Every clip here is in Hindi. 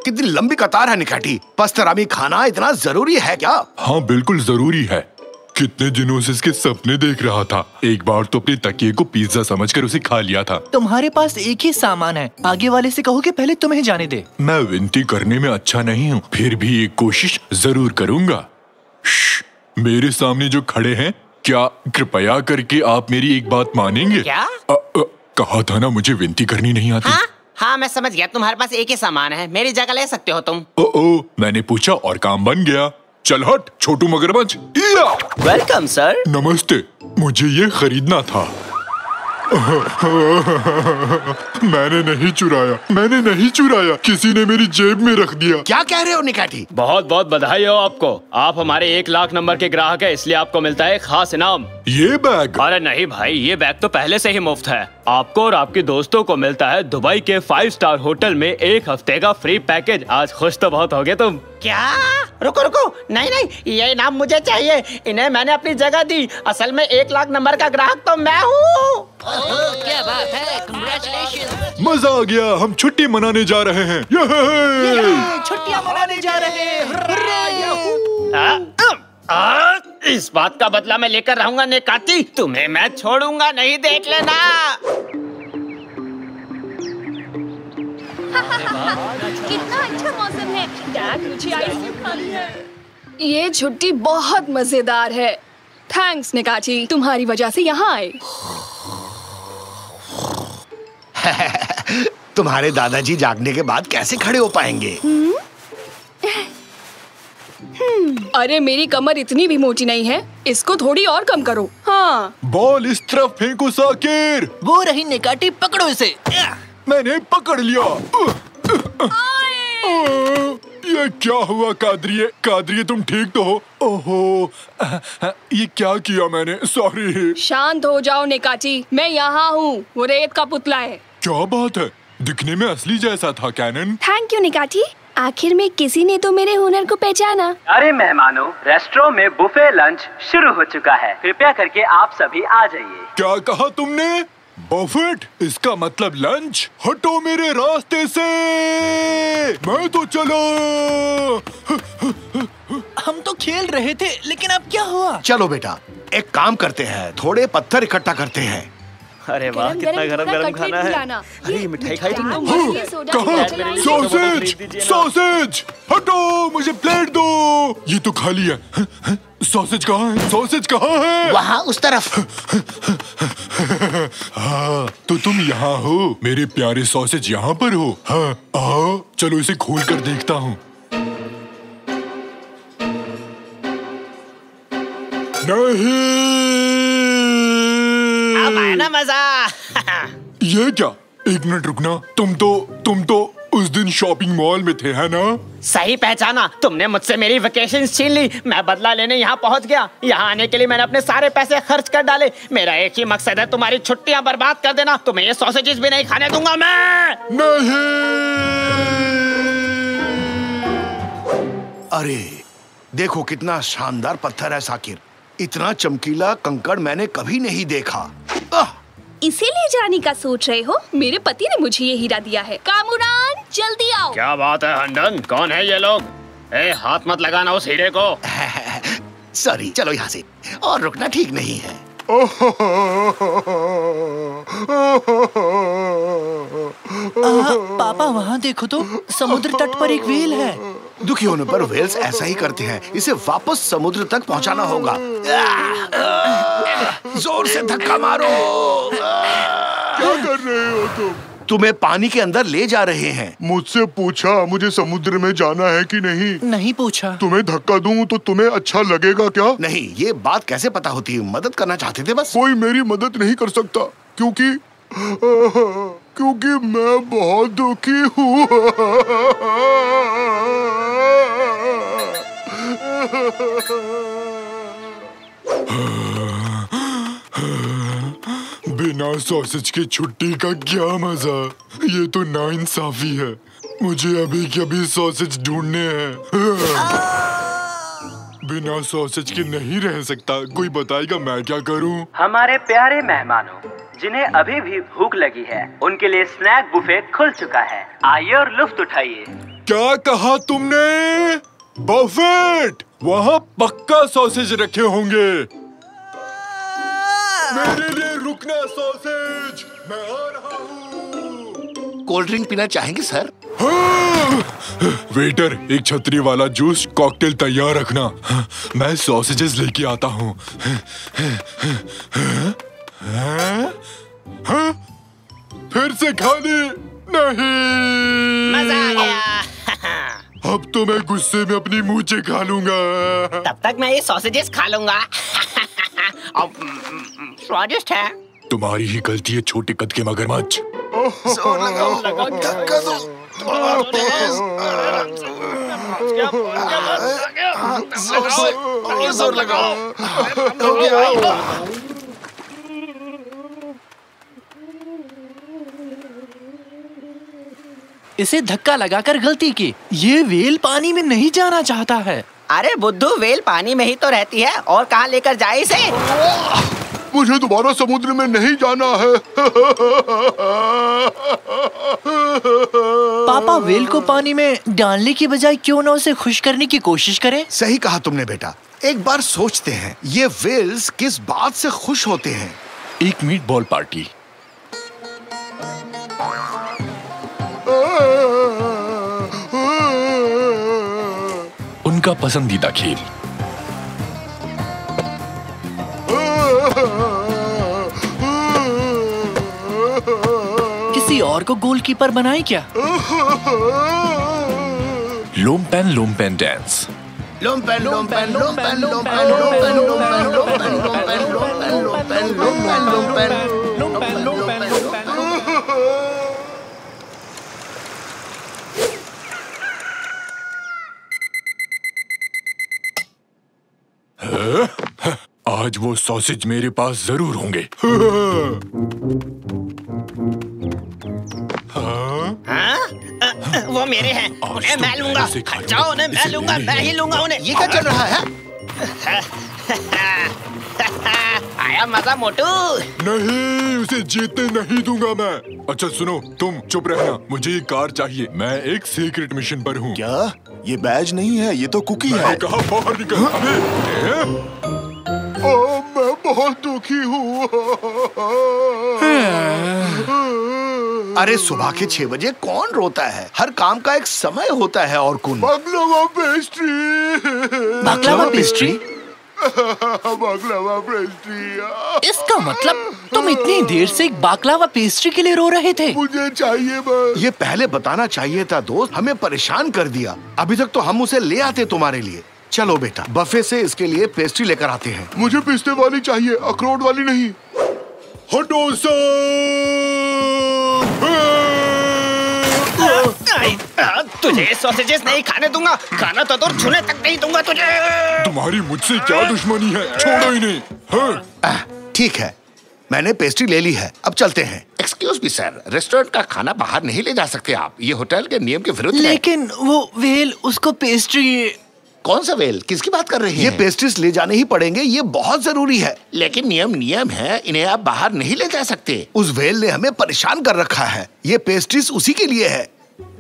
कितनी लंबी कतार है निकाटी। पस्तरामी खाना इतना जरूरी है क्या? हाँ बिल्कुल जरूरी है। कितने दिनों से इसके सपने देख रहा था। एक बार तो अपने तकिए को पिज्जा समझकर उसे खा लिया था। तुम्हारे पास एक ही सामान है, आगे वाले से कहो कि पहले तुम्हें जाने दे। मैं विनती करने में अच्छा नहीं हूँ, फिर भी एक कोशिश जरूर करूँगा। मेरे सामने जो खड़े हैं, क्या कृपया करके आप मेरी एक बात मानेंगे? क्या? कहा था ना मुझे विनती करनी नहीं आती। हाँ मैं समझ गया, तुम्हारे पास एक ही सामान है, मेरी जगह ले सकते हो तुम। मैंने पूछा और काम बन गया। चल हट छोटू मगरमच्छ। Welcome sir. नमस्ते, मुझे ये खरीदना था। मैंने नहीं चुराया, किसी ने मेरी जेब में रख दिया। क्या कह रहे हो निकाटी? बहुत बहुत बधाई हो आपको, आप हमारे 1 लाख नंबर के ग्राहक हैं, इसलिए आपको मिलता है खास इनाम। ये बैग? अरे नहीं भाई, ये बैग तो पहले से ही मुफ्त है। आपको और आपके दोस्तों को मिलता है दुबई के 5 स्टार होटल में 1 हफ्ते का फ्री पैकेज। आज खुश तो बहुत हो गए तुम। क्या? रुको रुको, नहीं, ये इनाम मुझे चाहिए। इन्हें मैंने अपनी जगह दी। असल में 1 लाख नंबर का ग्राहक तो मैं हूँ। क्या बात है, कांग्रेचुलेशन। मजा आ गया, हम छुट्टी मनाने जा रहे हैं। छुट्टियां मनाने जा रहे हैं। इस बात का बदला मैं लेकर रहूंगा निकाती, तुम्हें मैं छोड़ूंगा नहीं, देख लेना। कितना अच्छा मौसम है। डैड मुझे आइसक्रीम खानी है। ये छुट्टी बहुत मजेदार है। थैंक्स निकाची, तुम्हारी वजह से यहाँ आए। तुम्हारे दादाजी जागने के बाद कैसे खड़े हो पाएंगे? अरे मेरी कमर इतनी भी मोटी नहीं है, इसको थोड़ी और कम करो। हाँ। बॉल इस तरफ फेंको साकिर। वो रही निकाटी, पकड़ो इसे। मैंने पकड़ लिया। ये क्या हुआ कादरिए तुम ठीक तो हो? ओहो, ये क्या किया मैंने? सॉरी। शांत हो जाओ निकाची, मैं यहाँ हूँ। वो रेत का पुतला है। क्या बात है, दिखने में असली जैसा था कैनन। थैंक यू निकाची, आखिर में किसी ने तो मेरे हुनर को पहचाना। अरे मेहमानों, रेस्टोरेंट में बुफे लंच शुरू हो चुका है, कृपया करके आप सभी आ जाइए। क्या कहा तुमने? बफेट? इसका मतलब लंच? हटो मेरे रास्ते से, मैं तो चला। हम तो खेल रहे थे, लेकिन अब क्या हुआ? चलो बेटा, एक काम करते हैं, थोड़े पत्थर इकट्ठा करते हैं। अरे वाह, कितना गरम खाना है। अरे ये मिठाई खाई तुम? कहाँ? सॉसेज, हटो, मुझे प्लेट दो। ये तो खाली है। सॉसेज कहाँ है? सॉसेज कहाँ है? वहाँ उस तरफ। हाँ, तो तुम यहाँ हो, मेरे प्यारे सॉसेज यहाँ पर हो। हाँ, आओ, चलो इसे खोल कर देखता हूँ। नहीं, अब आया ना मजा। ये क्या? एक मिनट रुकना, तुम तो उस दिन शॉपिंग मॉल में थे, है ना? सही पहचाना, तुमने मुझसे मेरी वेकेशन छीन ली। मैं बदला लेने यहाँ पहुँच गया। यहाँ आने के लिए मैंने अपने सारे पैसे खर्च कर डाले। मेरा एक ही मकसद है, तुम्हारी छुट्टियाँ बर्बाद कर देना। तुम्हें ये सॉसेजेस भी नहीं खाने दूंगा मैं। नहीं। अरे देखो कितना शानदार पत्थर है साकिर, इतना चमकीला कंकड़ मैंने कभी नहीं देखा। इसीलिए जाने का सोच रहे हो? मेरे पति ने मुझे ये हीरा दिया है। कामुरान, जल्दी आओ। क्या बात है हंडन, कौन है ये लोग? हाथ मत लगाना उस हीरे को। सॉरी, चलो यहाँ से, और रुकना ठीक नहीं है। पापा वहाँ देखो तो, समुद्र तट पर एक व्हेल है। दुखी होने पर व्हेल्स ऐसा ही करते हैं, इसे वापस समुद्र तक पहुँचाना होगा। जोर से धक्का मारो। क्या कर रहे हो तुम? तुम्हें पानी के अंदर ले जा रहे हैं। मुझसे पूछा मुझे समुद्र में जाना है कि नहीं? नहीं पूछा। तुम्हें धक्का दूं तो तुम्हें अच्छा लगेगा क्या? नहीं, ये बात कैसे पता होती है? मदद करना चाहते थे बस। कोई मेरी मदद नहीं कर सकता, क्योंकि मैं बहुत दुखी हूँ। बिना सॉसेज की छुट्टी का क्या मजा। ये तो नाइंसाफी है। मुझे अभी के अभी सॉसेज ढूंढने हैं। बिना सॉसेज के नहीं रह सकता। कोई बताएगा मैं क्या करूं? हमारे प्यारे मेहमानों, जिन्हें अभी भी भूख लगी है, उनके लिए स्नैक बुफे खुल चुका है। आइए और लुफ्त उठाइए। क्या कहा तुमने? बफेट, वहाँ पक्का सॉसेज रखे होंगे। मेरे लिए रुकना सॉसेज, मैं आ रहा हूँ। कोल्ड ड्रिंक पीना चाहेंगे सर? वेटर, एक छतरी वाला जूस कॉकटेल तैयार रखना। मैं सॉसेजेस लेके आता हूँ। फिर से खाने नहीं। मजा आ गया। अब तो मैं गुस्से में अपनी मूंछें खा लूंगा। तब तक मैं ये सॉसेजेस खा लूंगा। स्वादिष्ट है। तुम्हारी ही गलती है छोटे कद के मगरमच्छ। जोर लगाओ, धक्का दो। और जोर लगाओ। इसे धक्का लगाकर गलती की। ये व्हेल पानी में नहीं जाना चाहता है। अरे बुद्धू, व्हेल पानी में ही तो रहती है और कहाँ लेकर जाए इसे? मुझे दोबारा समुद्र में नहीं जाना है। पापा व्हेल को पानी में डालने की बजाय क्यों ना उसे खुश करने की कोशिश करें? सही कहा तुमने बेटा। एक बार सोचते हैं, ये व्हेल्स किस बात से खुश होते हैं? एक मीट बॉल पार्टी। उनका पसंदीदा खेल। किसी और को गोलकीपर बनाए क्या? लोमपेन डांस। लोमपेन लोमपेन लोमपेन लोमपेन लोमपेन लोमपेन लोमपेन लोमपेन लोमपेन लोमपेन लोमपेन लोमपेन। आज वो सॉसेज मेरे पास जरूर होंगे। वो मेरे हैं, उन्हें मैं लूंगा। जाओ, उन्हें मैं लूंगा, मैं ही लूंगा उन्हें। ये क्या चल रहा है? आया मजा मोटू? नहीं, उसे जीतने नहीं दूंगा मैं। अच्छा सुनो, तुम चुप रहना। मुझे ये कार चाहिए। मैं एक सीक्रेट मिशन पर हूँ। क्या? ये बैज नहीं है, ये तो कुकी है। मैंने कहा बाहर निकल। मैं बहुत दुखी हूँ। अरे सुबह के 6 बजे कौन रोता है? हर काम का एक समय होता है। और कौन? बाकलावा पेस्ट्री। बाकलावा पेस्ट्री? बाकलावा पेस्ट्री। इसका मतलब तुम इतनी देर से एक बाकलावा पेस्ट्री के लिए रो रहे थे? मुझे चाहिए बस। ये पहले बताना चाहिए था दोस्त, हमें परेशान कर दिया। अभी तक तो हम उसे ले आते तुम्हारे लिए। चलो बेटा, बफे से इसके लिए पेस्ट्री लेकर आते हैं। मुझे पिस्ते वाली चाहिए, अखरोट वाली नहीं। हटो तुझे सॉसेजेस नहीं खाने दूंगा। खाना तो दूर, छूने तक नहीं दूंगा तुझे। तुम्हारी मुझसे क्या दुश्मनी है? छोड़ो इन्हें। ठीक है, मैंने पेस्ट्री ले ली है, अब चलते हैं। एक्सक्यूज मी सर, रेस्टोरेंट का खाना बाहर नहीं ले जा सकते आप। ये होटल के नियम के विरुद्ध है। लेकिन वो व्हेल उसको पेस्ट्री। कौन सा वेल? किसकी बात कर रहे हैं? ये पेस्ट्रीज ले जाने ही पड़ेंगे, ये बहुत जरूरी है। लेकिन नियम है, इन्हें आप बाहर नहीं ले जा सकते। उस व्हेल ने हमें परेशान कर रखा है। ये पेस्ट्रीज उसी के लिए है।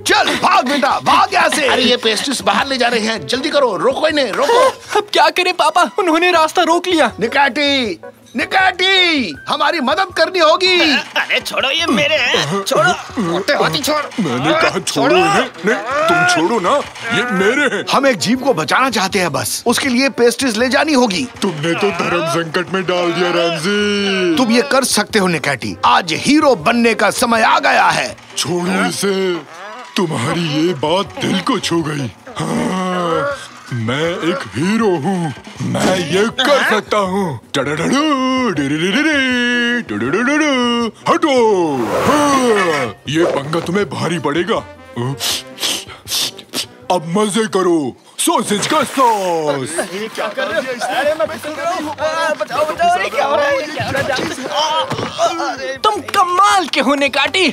चल भाग बेटा, भाग यहाँ से। अरे ये पेस्ट्रीज बाहर ले जा रहे हैं, जल्दी करो, रोको इन्हें, रोको। अब क्या करें पापा, उन्होंने रास्ता रोक लिया। निकाटी, निकाटी, हमारी मदद करनी होगी। अरे छोड़ो, ये मेरे हैं। छोड़ो, मोटे हाथी छोड़। मैंने कहा छोड़ो इन्हें। नहीं, तुम छोड़ो ना, ये मेरे हैं। हम एक जीव को बचाना चाहते हैं, बस उसके लिए पेस्ट्रीज ले जानी होगी। तुमने तो धर्म संकट में डाल दिया रैमजी। तुम ये कर सकते हो निकाटी, आज हीरो बनने का समय आ गया है। छोड़ो इसे, तुम्हारी ये बात दिल को छू गई। हाँ, मैं एक हीरो हूँ, मैं ये कर सकता हूँ। हटो। हाँ, ये पंगा तुम्हें भारी पड़ेगा। अब मजे करो, सॉसेज का सॉस। क्या कर रहे हो? अरे मैं फिसल रहा हूँ। बचाओ बचाओ, अरे क्या हो रहा है? क्या हो रहा है? तुम कमाल के हो निकाटी।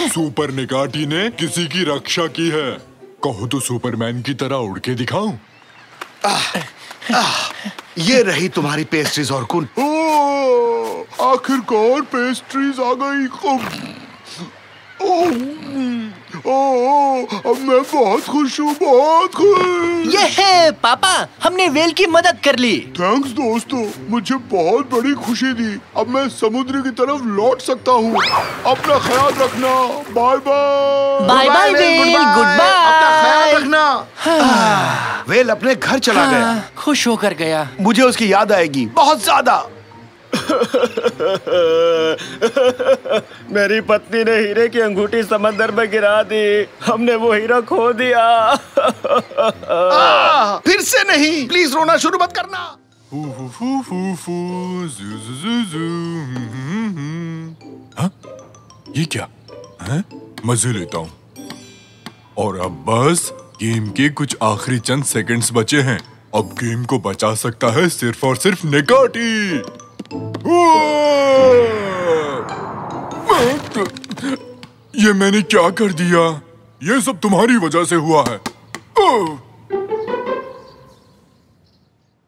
सुपर निकाटी ने किसी की रक्षा की है। कहो तो सुपरमैन की तरह उड़ के दिखाऊं? ये रही तुम्हारी पेस्ट्रीज और कुन। आखिरकार पेस्ट्रीज आ गई। अब मैं बहुत खुश हूँ, बहुत खुश। ये है पापा, हमने वेल की मदद कर ली। थैंक्स दोस्तों, मुझे बहुत बड़ी खुशी दी। अब मैं समुद्र की तरफ लौट सकता हूँ। अपना ख्याल रखना। Bye bye. Bye bye well, goodbye. अपना ख्याल रखना। वेल अपने घर चला गया। खुश होकर गया। मुझे उसकी याद आएगी बहुत ज्यादा। मेरी पत्नी ने हीरे की अंगूठी समंदर में गिरा दी। हमने वो हीरा खो दिया। फिर से नहीं, प्लीज रोना शुरू मत करना। हाँ? ये क्या है? मजे लेता हूँ। और अब बस गेम के कुछ आखिरी चंद सेकंड्स बचे हैं। अब गेम को बचा सकता है सिर्फ और सिर्फ निकाटी। ये मैंने क्या कर दिया? ये सब तुम्हारी वजह से हुआ है।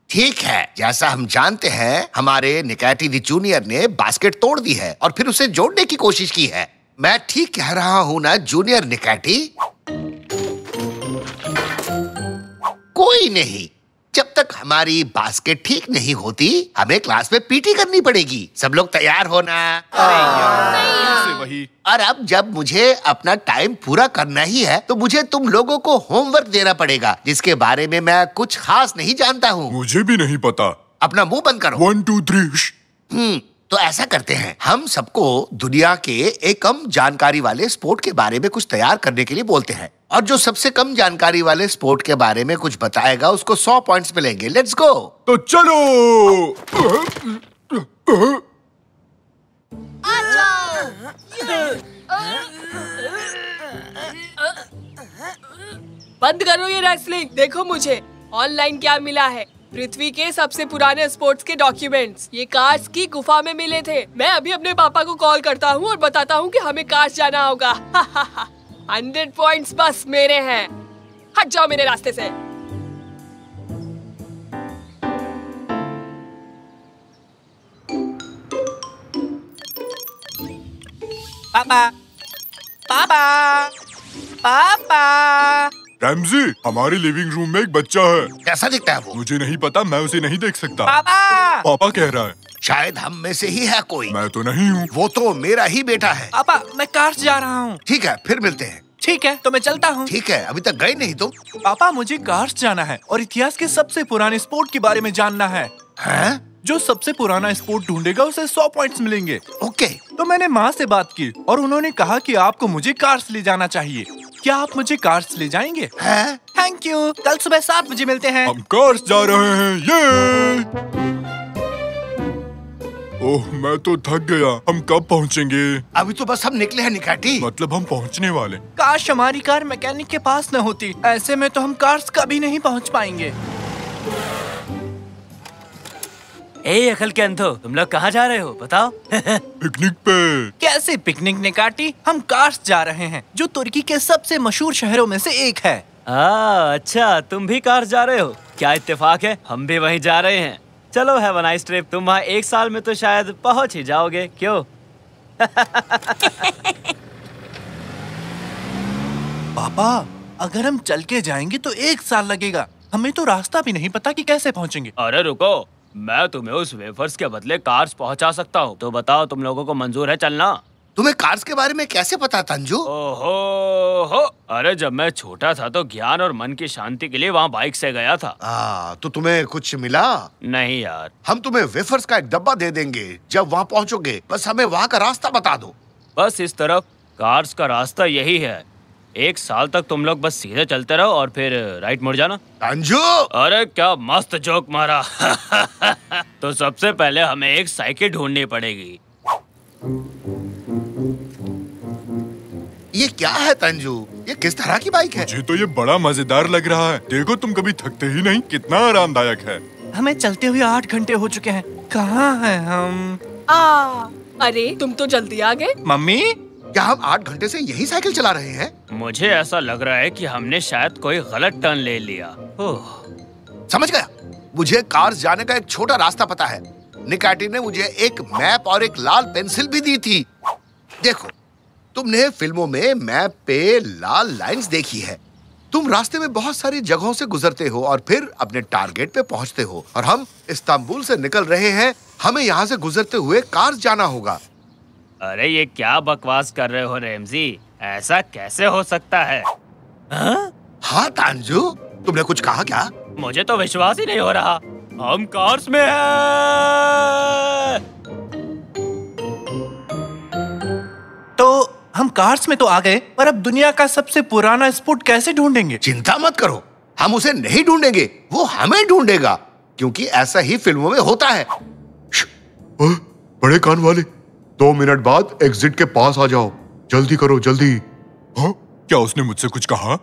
ठीक है, जैसा हम जानते हैं हमारे निकाटी दी जूनियर ने बास्केट तोड़ दी है और फिर उसे जोड़ने की कोशिश की है। मैं ठीक कह रहा हूँ ना जूनियर निकाटी? कोई नहीं, जब तक हमारी बास्केट ठीक नहीं होती हमें क्लास में पीटी करनी पड़ेगी। सब लोग तैयार होना। वही। और अब जब मुझे अपना टाइम पूरा करना ही है तो मुझे तुम लोगों को होमवर्क देना पड़ेगा, जिसके बारे में मैं कुछ खास नहीं जानता हूँ। मुझे भी नहीं पता। अपना मुंह बंद करो। 1 2 3। तो ऐसा करते हैं, हम सबको दुनिया के एक कम जानकारी वाले स्पोर्ट के बारे में कुछ तैयार करने के लिए बोलते हैं, और जो सबसे कम जानकारी वाले स्पोर्ट के बारे में कुछ बताएगा उसको 100 पॉइंट्स मिलेंगे। Let's go. तो चलो। बंद करो ये रेसलिंग। देखो मुझे ऑनलाइन क्या मिला है। पृथ्वी के सबसे पुराने स्पोर्ट्स के डॉक्यूमेंट्स। ये कार्स की गुफा में मिले थे। मैं अभी अपने पापा को कॉल करता हूँ और बताता हूँ कि हमें कार्स जाना होगा। 100 पॉइंट्स बस मेरे हैं। हट जाओ मेरे रास्ते से। पापा, पापा, पापा। रैमजी, हमारे लिविंग रूम में एक बच्चा है। कैसा दिखता है वो? मुझे नहीं पता, मैं उसे नहीं देख सकता। पापा, पापा कह रहा है। शायद हम में से ही है कोई। मैं तो नहीं हूँ। वो तो मेरा ही बेटा है। पापा, मैं कार्स जा रहा हूँ। ठीक है, फिर मिलते हैं। ठीक है, तो मैं चलता हूँ। ठीक है, अभी तक गए नहीं तुम? पापा, मुझे कार्स जाना है और इतिहास के सबसे पुराने स्पोर्ट के बारे में जानना है। हैं? जो सबसे पुराना स्पोर्ट ढूंढेगा उसे 100 पॉइंट्स मिलेंगे। ओके। तो मैंने माँ से बात की और उन्होंने कहा कि आपको मुझे कार्स ले जाना चाहिए। क्या आप मुझे कार्स ले जाएंगे? हैं? Thank you. कल सुबह 7 बजे मिलते हैं। हम कार्स जा रहे हैं। ये ओह, मैं तो थक गया। हम कब पहुँचेंगे? अभी तो बस हम निकले हैं निकाटी। मतलब हम पहुँचने वाले। काश हमारी कार मैकेनिक के पास न होती। ऐसे में तो हम कार्स कभी नहीं पहुँच पाएंगे। ए अकल के अंधो, तुम लोग कहाँ जा रहे हो बताओ? पिकनिक पे। कैसे पिकनिक निकाटी? हम कार्स जा रहे हैं, जो तुर्की के सबसे मशहूर शहरों में से एक है। अच्छा, तुम भी कार्स जा रहे हो? क्या इत्तेफाक है, हम भी वहीं जा रहे हैं। चलो, हैव अ नाइस ट्रिप। तुम वहाँ 1 साल में तो शायद पहुँच ही जाओगे, क्यों? पापा, अगर हम चल के जाएंगे तो 1 साल लगेगा। हमें तो रास्ता भी नहीं पता कि कैसे पहुँचेंगे। अरे रुको, मैं तुम्हें उस वेफर्स के बदले कार्स पहुंचा सकता हूँ। तो बताओ, तुम लोगों को मंजूर है चलना? तुम्हें कार्स के बारे में कैसे पता तंजू? ओहो हो, अरे जब मैं छोटा था तो ज्ञान और मन की शांति के लिए वहाँ बाइक से गया था। तो तुम्हें कुछ मिला? नहीं यार। हम तुम्हें वेफर्स का एक डब्बा दे देंगे जब वहाँ पहुँचोगे। बस हमें वहाँ का रास्ता बता दो। बस इस तरफ कार्स का रास्ता यही है। 1 साल तक तुम लोग बस सीधे चलते रहो और फिर राइट मुड़ जाना। अंजू! अरे क्या मस्त जोक मारा। तो सबसे पहले हमें एक साइकिल ढूंढनी पड़ेगी। ये क्या है तंजू? ये किस तरह की बाइक है? मुझे तो ये बड़ा मजेदार लग रहा है। देखो, तुम कभी थकते ही नहीं। कितना आरामदायक है। हमें चलते हुए 8 घंटे हो चुके हैं। कहाँ हैं हम? अरे तुम तो जल्दी आ गए। मम्मी, क्या हम 8 घंटे से यही साइकिल चला रहे हैं? मुझे ऐसा लग रहा है कि हमने शायद कोई गलत टर्न ले लिया। समझ गया। मुझे कार्स जाने का एक छोटा रास्ता पता है। निकाटी ने मुझे एक मैप और एक लाल पेंसिल भी दी थी। देखो, तुमने फिल्मों में मैप पे लाल लाइंस देखी है। तुम रास्ते में बहुत सारी जगहों से गुजरते हो और फिर अपने टारगेट पे पहुंचते हो। और हम इस्तांबुल से निकल रहे हैं, हमें यहाँ से गुजरते हुए कार्स जाना होगा। अरे ये क्या बकवास कर रहे हो रेमजी, ऐसा कैसे हो सकता है? हाँ तांजू, तुमने कुछ कहा क्या? मुझे तो विश्वास ही नहीं हो रहा, हम कार्स में हैं। तो हम कार्स में तो आ गए, पर अब दुनिया का सबसे पुराना स्पोर्ट कैसे ढूंढेंगे? चिंता मत करो, हम उसे नहीं ढूंढेंगे, वो हमें ढूंढेगा, क्योंकि ऐसा ही फिल्मों में होता है। बड़े कान वाले, 2 मिनट बाद एग्जिट के पास आ जाओ, जल्दी करो जल्दी। हाँ? क्या उसने मुझसे कुछ कहा?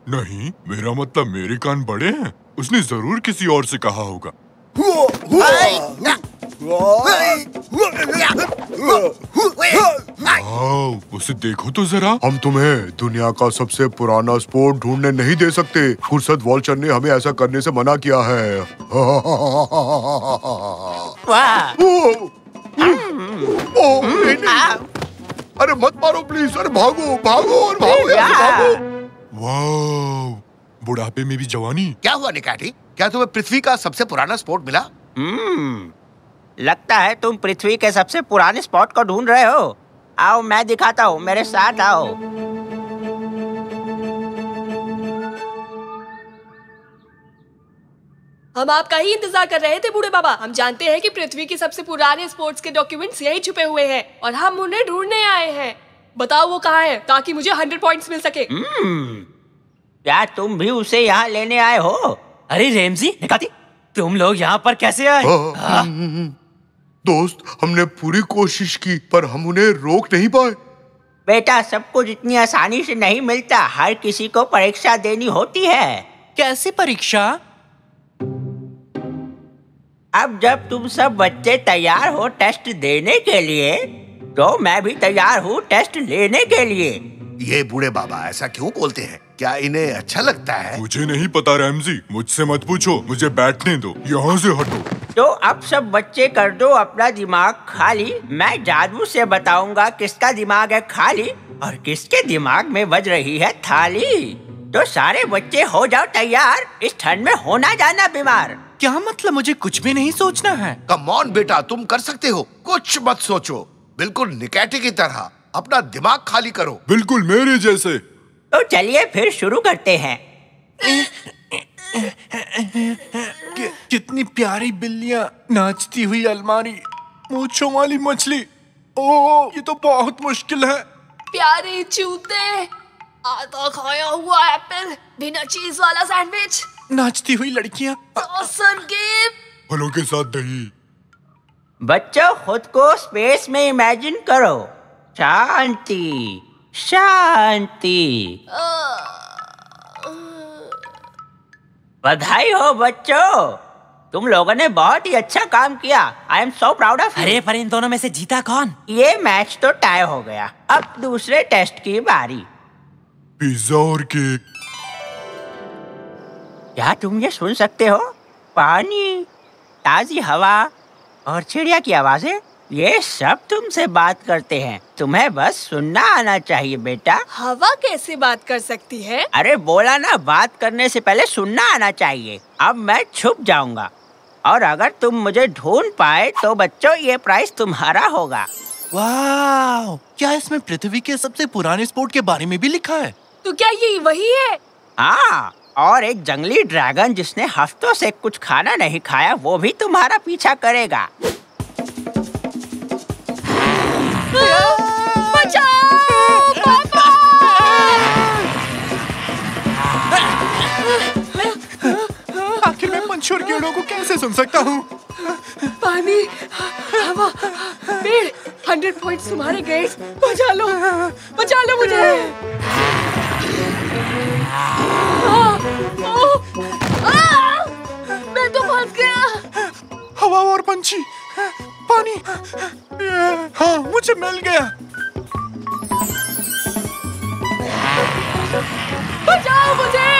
नहीं, मेरा मतलब मेरे कान बड़े हैं, उसने जरूर किसी और से कहा होगा। उसे देखो तो जरा। हम तुम्हें दुनिया का सबसे पुराना स्पोर्ट ढूंढने नहीं दे सकते। खुर्सद वॉल्चर ने हमें ऐसा करने से मना किया है। अरे मत मारो प्लीज, अरे भागो भागो और भागो यार, भागो। वाह, बुढ़ापे में भी जवानी। क्या हुआ निकाटी, क्या तुम्हें पृथ्वी का सबसे पुराना स्पोर्ट मिला? लगता है तुम पृथ्वी के सबसे पुराने स्पॉट को ढूंढ रहे हो। आओ मैं दिखाता हूँ, मेरे साथ आओ। हम आपका ही इंतजार कर रहे थे बूढ़े बाबा। हम जानते हैं कि पृथ्वी के सबसे पुराने स्पोर्ट्स के डॉक्यूमेंट्स यही छुपे हुए हैं और हम उन्हें ढूंढने आए हैं। बताओ वो कहाँ है, ताकि मुझे 100 पॉइंट्स मिल सके। क्या तुम भी उसे यहाँ लेने आए हो? अरे रेमजी, निकाती, तुम लोग यहाँ पर कैसे आए? दोस्त, हमने पूरी कोशिश की पर हम उन्हें रोक नहीं पाए। बेटा, सब कुछ इतनी आसानी से नहीं मिलता, हर किसी को परीक्षा देनी होती है। कैसे परीक्षा? अब जब तुम सब बच्चे तैयार हो टेस्ट देने के लिए, तो मैं भी तैयार हूँ टेस्ट लेने के लिए। ये बूढ़े बाबा ऐसा क्यों बोलते हैं? क्या इन्हें अच्छा लगता है? मुझे नहीं पता रैमजी, मुझसे मत पूछो, मुझे बैठने दो, यहाँ से हटो। तो अब सब बच्चे कर दो अपना दिमाग खाली। मैं जादू से बताऊंगा किसका दिमाग है खाली और किसके दिमाग में बज रही है थाली। तो सारे बच्चे हो जाओ तैयार, इस ठंड में होना जाना बीमार। क्या मतलब मुझे कुछ भी नहीं सोचना है? कम ऑन बेटा, तुम कर सकते हो, कुछ मत सोचो, बिल्कुल निकाटी की तरह अपना दिमाग खाली करो। बिल्कुल मेरे जैसे। तो चलिए फिर शुरू करते हैं। कितनी प्यारी बिल्लियाँ, नाचती हुई अलमारी, मूंछों वाली मछली। ओह, ये तो बहुत मुश्किल है। प्यारे जूते, आधा खाया हुआ एप्पल, बिना चीज वाला सैंडविच, नाचती हुई लड़कियाँ, फलों के साथ दही। बच्चों, खुद को स्पेस में इमेजिन करो। शांति शांति। बधाई हो बच्चों, तुम लोगों ने बहुत ही अच्छा काम किया। I am so proud of. अरे पर इन दोनों में से जीता कौन? ये मैच तो टाई हो गया, अब दूसरे टेस्ट की बारी। पिज्जा और केक। क्या तुम ये सुन सकते हो? पानी, ताजी हवा और चिड़िया की आवाजें, ये सब तुमसे बात करते हैं। तुम्हें बस सुनना आना चाहिए बेटा। हवा कैसे बात कर सकती है? अरे बोला ना, बात करने से पहले सुनना आना चाहिए। अब मैं छुप जाऊंगा और अगर तुम मुझे ढूंढ पाए तो बच्चों ये प्राइस तुम्हारा होगा। वाह, क्या इसमें पृथ्वी के सबसे पुराने स्पोर्ट के बारे में भी लिखा है? तो क्या ये वही है? हाँ, और एक जंगली ड्रैगन जिसने हफ्तों से कुछ खाना नहीं खाया, वो भी तुम्हारा पीछा करेगा। बचाओ पापा! आखिर मैं पंछी और कीड़ों को कैसे सुन सकता हूँ? पानी, हवा, पेड़, 100 पॉइंट्स तुम्हारे गए। बचा लो मुझे। मैं तो फंस गया। हवा और पंछी, पानी, हाँ मुझे मिल गया। बचाओ मुझे।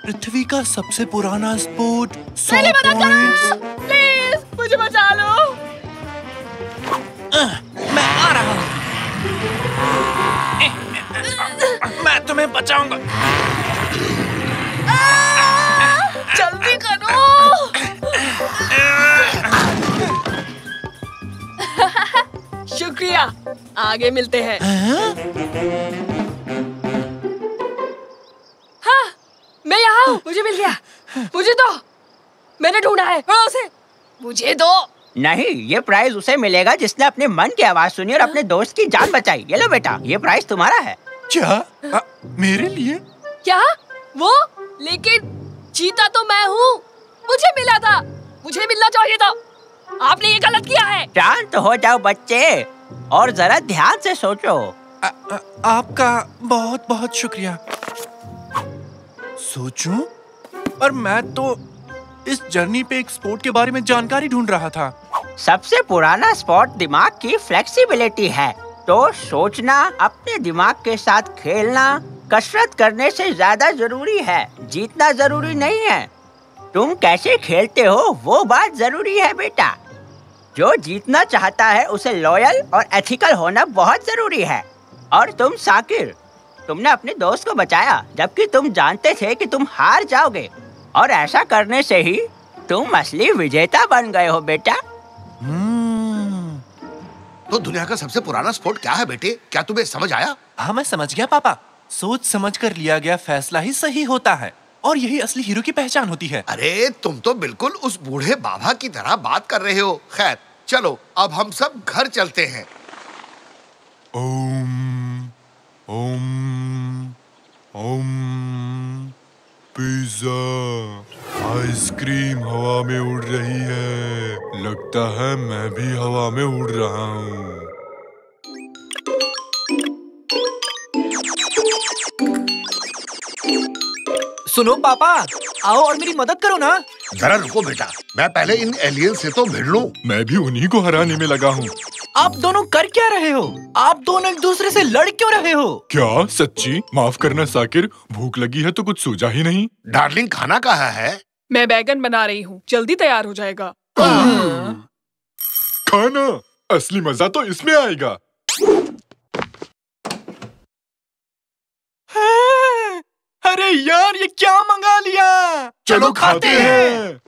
पृथ्वी का सबसे पुराना स्पोर्ट, 100 पहले मदद करो, पॉइंट्स। प्लीज मुझे बचा लो। मैं आ रहा हूँ। तुम्हें बचाऊंगा। जल्दी करो। शुक्रिया, आगे मिलते हैं। हाँ, मैं यहाँ हूँ। मुझे मिल गया। मुझे दो। मैंने ढूंढा है। उसे मुझे दो। नहीं, ये प्राइज उसे मिलेगा जिसने अपने मन की आवाज सुनी और अपने दोस्त की जान बचाई। ये लो बेटा, ये प्राइज तुम्हारा है। क्या? मेरे लिए? क्या? वो? लेकिन जीता तो मैं हूँ। मुझे मिला था। मुझे मिलना चाहिए था। आपने ये गलत किया है। शांत हो जाओ बच्चे और जरा ध्यान से सोचो। आपका बहुत बहुत शुक्रिया। सोचूं? और मैं तो इस जर्नी पे एक स्पोर्ट के बारे में जानकारी ढूंढ रहा था। सबसे पुराना स्पोर्ट दिमाग की फ्लेक्सिबिलिटी है, तो सोचना, अपने दिमाग के साथ खेलना कसरत करने से ज्यादा जरूरी है। जीतना जरूरी नहीं है, तुम कैसे खेलते हो वो बात जरूरी है बेटा। जो जीतना चाहता है उसे लॉयल और एथिकल होना बहुत जरूरी है। और तुम साकिर, तुमने अपने दोस्त को बचाया जबकि तुम जानते थे कि तुम हार जाओगे, और ऐसा करने से ही तुम असली विजेता बन गए हो बेटा। तो दुनिया का सबसे पुराना स्पोर्ट क्या है बेटे? क्या तुम्हें समझ आया? हाँ, मैं समझ गया पापा। सोच समझ कर लिया गया फैसला ही सही होता है, और यही असली हीरो की पहचान होती है। अरे तुम तो बिल्कुल उस बूढ़े बाबा की तरह बात कर रहे हो। खैर चलो, अब हम सब घर चलते हैं। ओम ओम ओम। पिज्जा, आइसक्रीम हवा में उड़ रही है। लगता है मैं भी हवा में उड़ रहा हूँ। सुनो पापा, आओ और मेरी मदद करो ना। जरा रुको बेटा, मैं पहले इन एलियन से तो भिड़ लूं। मैं भी उन्हीं को हराने में लगा हूँ। आप दोनों कर क्या रहे हो? आप दोनों एक दूसरे से लड़ क्यों रहे हो? क्या सच्ची? माफ करना साकिर, भूख लगी है तो कुछ सूझा ही नहीं। डार्लिंग, खाना कहाँ है? मैं बैगन बना रही हूँ, जल्दी तैयार हो जाएगा। खाना, असली मजा तो इसमें आएगा। अरे यार, ये क्या मंगा लिया? चलो खाते हैं।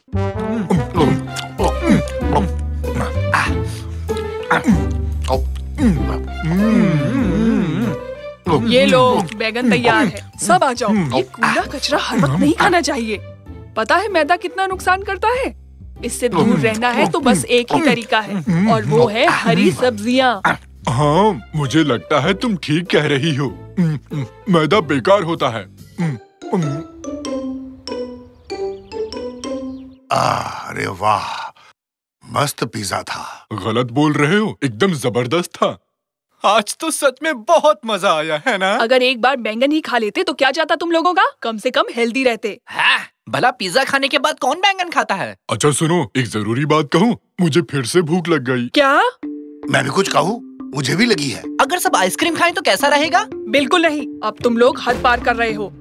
ये लो, बैगन तैयार है। सब आ जाओ। ये कूड़ा कचरा हर वक्त नहीं खाना चाहिए। पता है मैदा कितना नुकसान करता है? इससे दूर रहना है तो बस एक ही तरीका है, और वो है हरी सब्जियाँ। हाँ, मुझे लगता है तुम ठीक कह रही हो। मैदा बेकार होता है। अरे वाह, मस्त पिज्जा था। गलत बोल रहे हो, एकदम जबरदस्त था। आज तो सच में बहुत मजा आया है ना? अगर एक बार बैंगन ही खा लेते तो क्या जाता तुम लोगों का? कम से कम हेल्दी रहते। हाँ, भला पिज्जा खाने के बाद कौन बैंगन खाता है? अच्छा सुनो, एक जरूरी बात कहूँ, मुझे फिर से भूख लग गई। क्या? मैं भी कुछ कहूँ? मुझे भी लगी है। अगर सब आइसक्रीम खाएं तो कैसा रहेगा? बिल्कुल नहीं, अब तुम लोग हद पार कर रहे हो।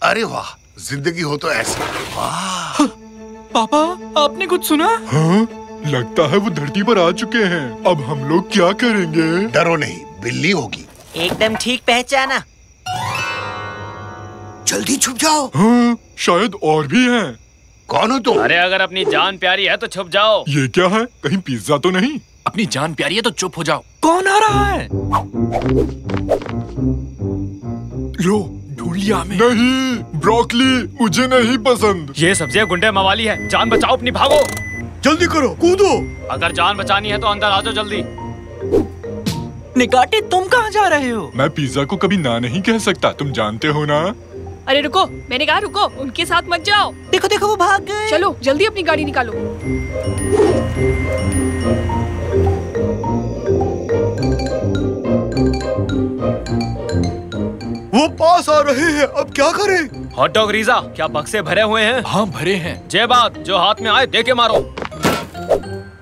अरे वाह, जिंदगी हो तो ऐसी। वाह। पापा, आपने कुछ सुना? हाँ, लगता है वो धरती पर आ चुके हैं। अब हम लोग क्या करेंगे? डरो नहीं, बिल्ली होगी। एकदम ठीक पहचाना। जल्दी छुप जाओ। हाँ, शायद और भी हैं। कौन हो तुम? अरे अगर अपनी जान प्यारी है तो छुप जाओ। ये क्या है? कहीं पिज्जा तो नहीं? अपनी जान प्यारी है तो चुप हो जाओ। कौन आ रहा है? लो ढूंढ लिया हमें। नहीं, ब्रोकली मुझे नहीं पसंद। ये सब्जियां गुंडे मवाली है, जान बचाओ अपनी, भागो। जल्दी करो, कूदो। अगर जान बचानी है तो अंदर आ जाओ जल्दी। निकाटी तुम कहाँ जा रहे हो? मैं पिज्जा को कभी ना नहीं कह सकता, तुम जानते हो ना। अरे रुको, मैंने कहा रुको, उनके साथ मत जाओ। देखो देखो वो भाग गए। चलो जल्दी अपनी गाड़ी निकालो। वो पास आ रहे हैं, अब क्या करें? हॉट डॉग रीजा, क्या बक्से भरे हुए हैं? हाँ भरे हैं। जे बात, जो हाथ में आए दे के मारो।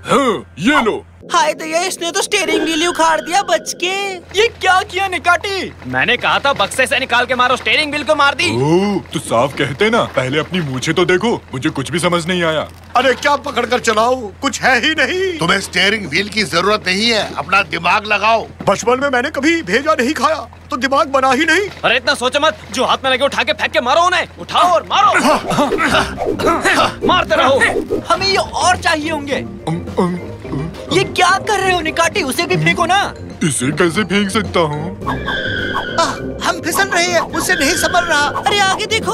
हाँ, ये लो। हाय दया, इसने तो स्टीयरिंग व्हील उखाड़ दिया बच के। ये क्या किया निकाटी? मैंने कहा था बक्से से निकाल के मारो, स्टीयरिंग व्हील को मार दी। ओह, तो साफ कहते ना, पहले अपनी मूछें तो देखो। मुझे कुछ भी समझ नहीं आया। अरे क्या पकड़कर चलाओ, कुछ है ही नहीं। तुम्हें स्टीयरिंग व्हील की जरूरत नहीं है, अपना दिमाग लगाओ। बचपन में मैंने कभी भेजा नहीं खाया, तो दिमाग बना ही नहीं। अरे इतना सोचो मत, जो हाथ में लगे उठा के फेंक के मारो उन्हें। उठाओ और मारो। मारते रहो। हमें ये और चाहिए होंगे। ये क्या कर रहे हो निकाटी? उसे भी फेंको ना। इसे कैसे फेंक सकता हूँ? हम फिसल रहे हैं, मुझसे नहीं संभल रहा। अरे आगे देखो।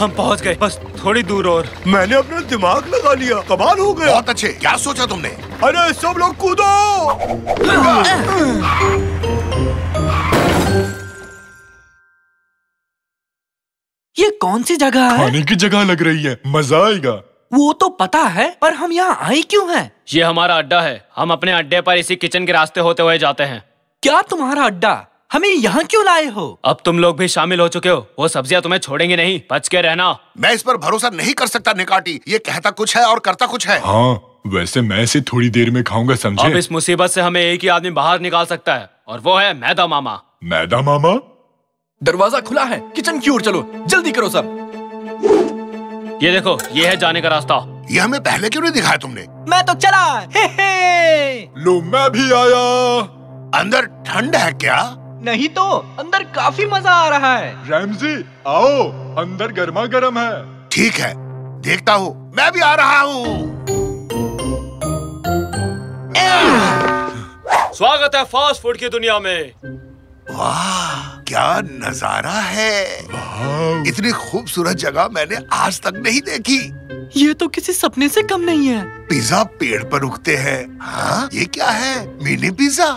हम पहुंच गए, बस थोड़ी दूर और। मैंने अपना दिमाग लगा लिया, कमाल हो गया। बहुत अच्छे, क्या सोचा तुमने? अरे सब लोग कूदो। ये कौन सी जगह है? खाने की जगह लग रही है, मजा आएगा। वो तो पता है, पर हम यहाँ आए क्यों हैं? ये हमारा अड्डा है, हम अपने अड्डे पर इसी किचन के रास्ते होते हुए जाते हैं। क्या तुम्हारा अड्डा? हमें यहाँ क्यों लाए हो? अब तुम लोग भी शामिल हो चुके हो, वो सब्जियां तुम्हें छोड़ेंगे नहीं, बच के रहना। मैं इस पर भरोसा नहीं कर सकता निकाटी, ये कहता कुछ है और करता कुछ है। हाँ, वैसे मैं इसे थोड़ी देर में खाऊंगा, समझे? अब इस मुसीबत से हमें एक ही आदमी बाहर निकाल सकता है, और वो है मैदा मामा। मैदा मामा? दरवाजा खुला है, किचन की ओर चलो, जल्दी करो सब। ये देखो, ये है जाने का रास्ता। ये हमें पहले क्यों नहीं दिखाया तुमने? मैं तो चला। हे हे। लो मैं भी आया। अंदर ठंड है क्या? नहीं तो, अंदर काफी मजा आ रहा है। रैमजी आओ, अंदर गर्मा गर्म है। ठीक है, देखता हूँ, मैं भी आ रहा हूँ। स्वागत है फास्ट फूड की दुनिया में। वाह, क्या नजारा है। इतनी खूबसूरत जगह मैंने आज तक नहीं देखी। ये तो किसी सपने से कम नहीं है। पिज्जा पेड़ पर उगते हैं। हाँ, ये क्या है? Mini pizza.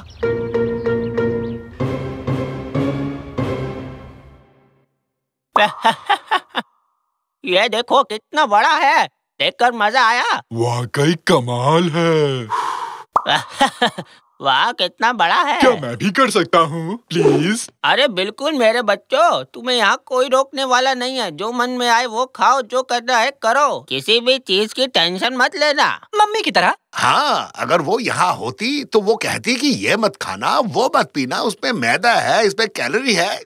ये देखो कितना बड़ा है, देखकर मजा आया। वाकई कमाल है। वाह कितना बड़ा है। क्या मैं भी कर सकता हूँ प्लीज? अरे बिल्कुल मेरे बच्चों, तुम्हें यहाँ कोई रोकने वाला नहीं है। जो मन में आए वो खाओ, जो करना है करो, किसी भी चीज की टेंशन मत लेना। मम्मी की तरह। हाँ, अगर वो यहाँ होती तो वो कहती कि ये मत खाना, वो मत पीना, उसमें मैदा है, इसमें कैलोरी है।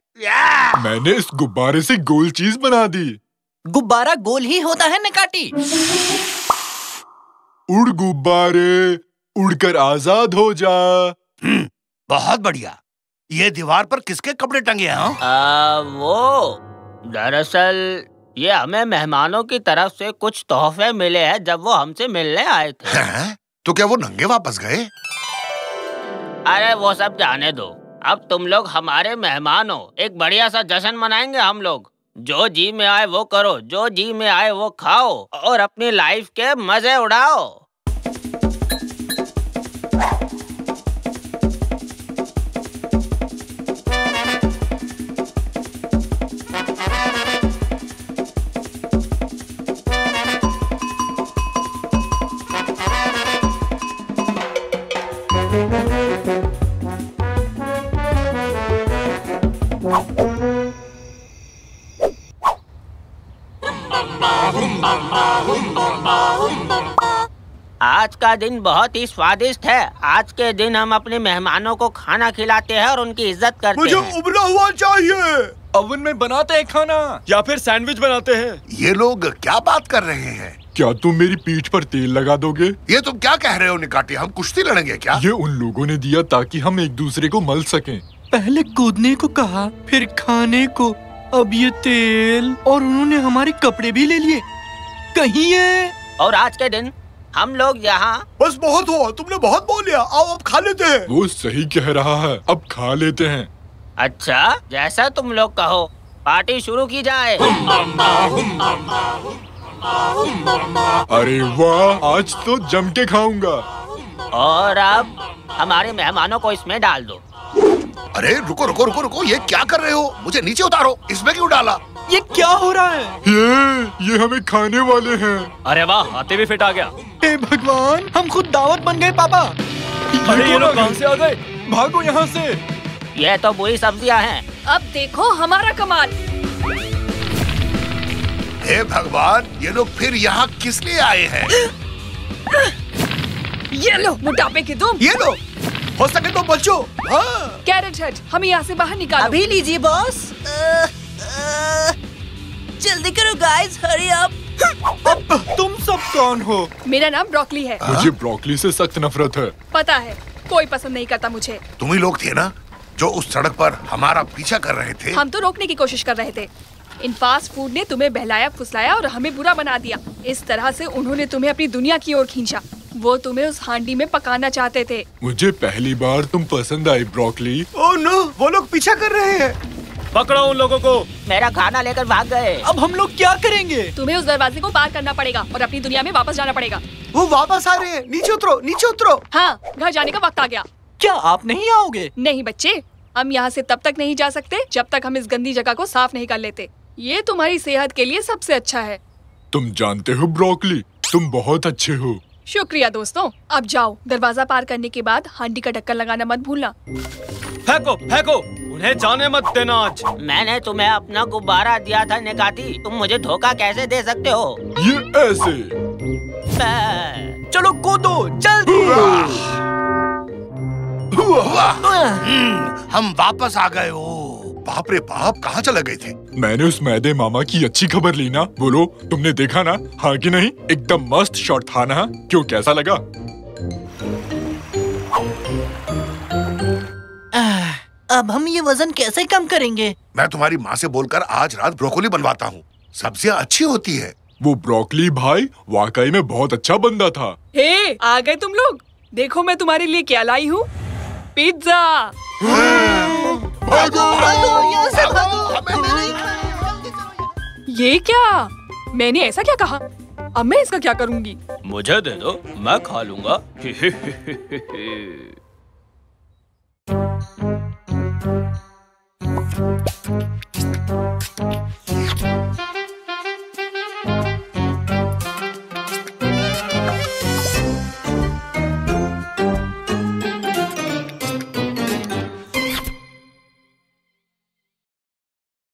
मैंने इस गुब्बारे से गोल चीज बना दी। गुब्बारा गोल ही होता है निकाटी। उड़ गुब्बारे, उड़कर आजाद हो जा। बहुत बढ़िया। ये दीवार पर किसके कपड़े टंगे हैं? वो दरअसल ये हमें मेहमानों की तरफ से कुछ तोहफे मिले हैं जब वो हमसे मिलने आए थे। हैं? तो क्या वो नंगे वापस गए? अरे वो सब जाने दो, अब तुम लोग हमारे मेहमान हो, एक बढ़िया सा जश्न मनाएंगे हम लोग। जो जी में आए वो करो, जो जी में आए वो खाओ, और अपनी लाइफ के मजे उड़ाओ। आज का दिन बहुत ही स्वादिष्ट है। आज के दिन हम अपने मेहमानों को खाना खिलाते हैं और उनकी इज्जत करते मुझे हैं। उबला हुआ चाहिए। ओवन में बनाते हैं खाना, या फिर सैंडविच बनाते हैं। ये लोग क्या बात कर रहे हैं? क्या तुम मेरी पीठ पर तेल लगा दोगे? ये तुम क्या कह रहे हो निकाटी? हम कुश्ती लड़ेंगे क्या? ये उन लोगों ने दिया ताकि हम एक दूसरे को मल सकें। पहले कूदने को कहा, फिर खाने को, अब ये तेल, और उन्होंने हमारे कपड़े भी ले लिए। कहीं ये। और आज के दिन हम लोग यहाँ। बस बहुत हुआ, तुमने बहुत बोल लिया। आओ अब खा लेते हैं। वो सही कह रहा है, अब खा लेते हैं। अच्छा, जैसा तुम लोग कहो, पार्टी शुरू की जाए। अरे वाह, आज तो जम के खाऊंगा। और अब हमारे मेहमानों को इसमें डाल दो। अरे रुको रुको रुको रुको, ये क्या कर रहे हो? मुझे नीचे उतारो। इसमें क्यों डाला? ये क्या हो रहा है? ये हमें खाने वाले हैं। अरे वाह, हाथी भी फिट आ गया। हे भगवान, हम खुद दावत बन गए पापा। अरे ये लोग कहाँ से आ गए? भागो यहाँ से। ये तो बुरी सब्जियाँ हैं। अब देखो हमारा कमाल। हे भगवान, ये लोग फिर यहाँ किस लिए आए हैं? ये लो मोटापे की तुम। ये लो, हो सके तो बचो। हाँ। कैरेट हेड, हमें यहाँ से बाहर निकालो। अभी लीजिए बॉस। जल्दी करो गाइस, हरी अप। अब तुम सब कौन हो? मेरा नाम ब्रोकली है। मुझे ब्रोकली से सख्त नफरत है। पता है, कोई पसंद नहीं करता मुझे। तुम ही लोग थे ना जो उस सड़क पर हमारा पीछा कर रहे थे? हम तो रोकने की कोशिश कर रहे थे। इन फास्ट फूड ने तुम्हें बहलाया फुसलाया और हमें बुरा बना दिया। इस तरह से उन्होंने तुम्हें अपनी दुनिया की ओर खींचा। वो तुम्हें उस हांडी में पकाना चाहते थे। मुझे पहली बार तुम पसंद आई ब्रोकली। ओह नो, वो लोग पीछा कर रहे हैं। पकड़ो उन लोगों को। मेरा खाना लेकर भाग गए। अब हम लोग क्या करेंगे? तुम्हें उस दरवाजे को पार करना पड़ेगा और अपनी दुनिया में वापस जाना पड़ेगा। वो वापस आ रहे हैं। नीचे उतरो, नीचे उतरो। हाँ, घर जाने का वक्त आ गया। क्या आप नहीं आओगे? नहीं बच्चे, हम यहाँ से तब तक नहीं जा सकते जब तक हम इस गंदी जगह को साफ नहीं कर लेते। ये तुम्हारी सेहत के लिए सबसे अच्छा है। तुम जानते हो ब्रोकली, तुम बहुत अच्छे हो। शुक्रिया दोस्तों। अब जाओ, दरवाजा पार करने के बाद हांडी का ढक्कन लगाना मत भूलना। फेंको फेंको, उन्हें जाने मत देना आज। मैंने तुम्हें अपना गुब्बारा दिया था निकाती, तुम मुझे धोखा कैसे दे सकते हो? ये ऐसे। चलो कूदो, जल्दी। हम वापस आ गए हो। बाप रे बाप, कहाँ चले गए थे? मैंने उस मैदे मामा की अच्छी खबर ली ना। बोलो, तुमने देखा ना? हाँ कि नहीं? एकदम मस्त शॉट था ना? क्यों, कैसा लगा? अब हम ये वजन कैसे कम करेंगे? मैं तुम्हारी माँ से बोलकर आज रात ब्रोकोली बनवाता हूँ। सब्जियाँ अच्छी होती है। वो ब्रोकली भाई वाकई में बहुत अच्छा बंदा था। हे, आ गए तुम लोग। देखो मैं तुम्हारे लिए क्या लाई हूँ। पिज्जा। ये क्या? मैंने ऐसा क्या कहा? अब मैं इसका क्या करूँगी? मुझे दे दो, मैं खा लूंगा।